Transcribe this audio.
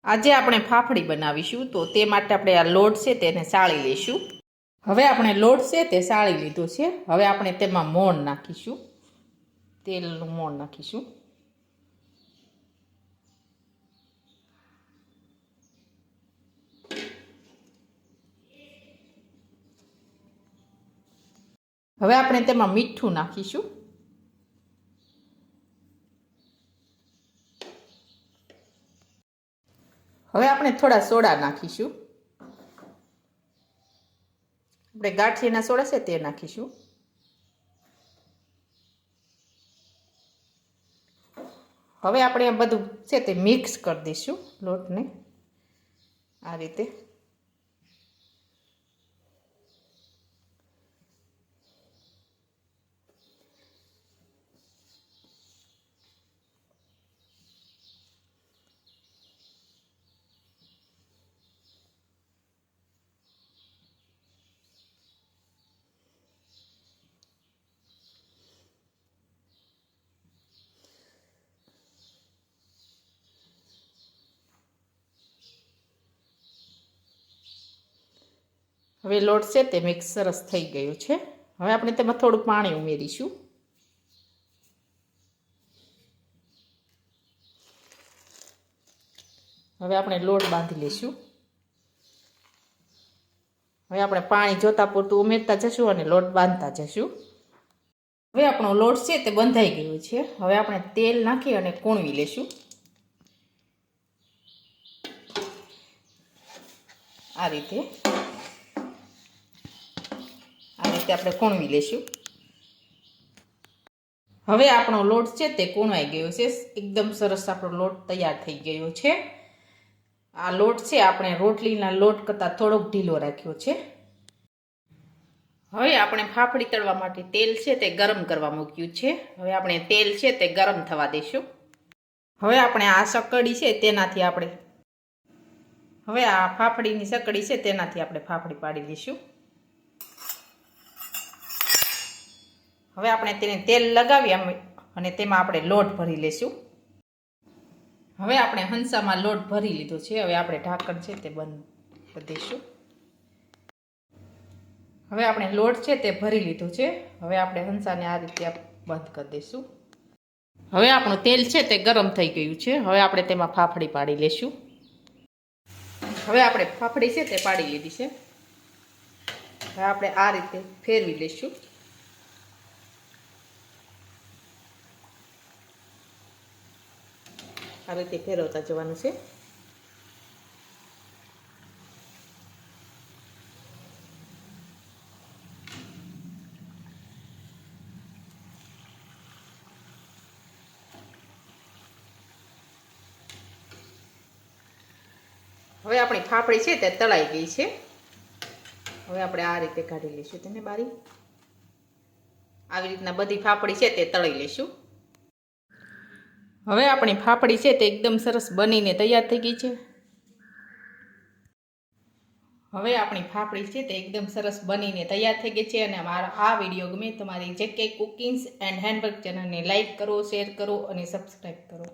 આજે આપણે ફાફડી બનાવીશું, તો તે માટે આપણે આ લોટ છે તેને સાળી લઈશું. હવે આપણે લોટ છે તે સાળી લીધો છે. હવે આપણે તેમાં મોણ નાખીશું, તેલનું મોણ નાખીશું. હવે આપણે તેમાં મીઠું નાખીશું. હવે આપણે થોડા સોડા નાખીશું. આપણે ગાંઠિયાના સોડા છે તે નાખીશું. હવે આપણે આ બધું છે તે મિક્સ કરી દઈશું લોટને આ રીતે. હવે લોટ છે તે મિક્સ સરસ થઈ ગયું છે. હવે આપણે તેમાં થોડું પાણી ઉમેરીશું. હવે આપણે લોટ બાંધી લઈશું. હવે આપણે પાણી જોતા પૂરતું ઉમેરતા જશું અને લોટ બાંધતા જશું. હવે આપણો લોટ છે તે બંધાઈ ગયો છે. હવે આપણે તેલ નાખી અને કૂણવી લઈશું આ રીતે. આપણે કૂણવી લઈશું. હવે આપણો લોટ છે તે કૂણવાઈ ગયો છે. એકદમ સરસ આપણો લોટ તૈયાર થઈ ગયો છે. આ લોટ છે આપણે રોટલીના લોટ કરતાં થોડોક ઢીલો રાખ્યો છે. હવે આપણે ફાફડી તળવા માટે તેલ છે તે ગરમ કરવા મૂક્યું છે. હવે આપણે તેલ છે તે ગરમ થવા દઈશું. હવે આપણે આ સકડી છે તેનાથી આ ફાફડીની સકડી છે તેનાથી આપણે ફાફડી પાડી લઈશું. હવે આપણે તેને તેલ લગાવી અને તેમાં આપણે લોટ ભરી લઈશું. હવે આપણે હંસામાં લોટ ભરી લીધો છે. હવે આપણે ઢાંકણ છે તે બંધ કરી દઈશું. હવે આપણે લોટ છે તે ભરી લીધો છે. હવે આપણે હંસાને આ રીતે બંધ કરી દઈશું. હવે આપણું તેલ છે તે ગરમ થઈ ગયું છે. હવે આપણે તેમાં ફાફડી પાડી લઈશું. હવે આપણે ફાફડી છે તે પાડી લીધી છે. હવે આપણે આ રીતે ફેરવી લઈશું. આ રીતે ફેરવતા જવાનું છે. હવે આપણી ફાફડી છે તે તળાઈ ગઈ છે. હવે આપણે આ રીતે કાઢી લઈશું તેને બારી. આવી રીતના બધી ફાફડી છે તે તળી લઈશું. હવે આપણી ફાફડી છે તે એકદમ સરસ બનીને તૈયાર થઈ ગઈ છે. હવે આપણી ફાફડી છે તે એકદમ સરસ બનીને તૈયાર થઈ ગઈ છે. અને મારો આ વિડીયો ગમે તમારી JK કુકિંગ્સ એન્ડ હેન્ડવર્ક ચેનલને લાઈક કરો, શેર કરો અને સબસ્ક્રાઈબ કરો.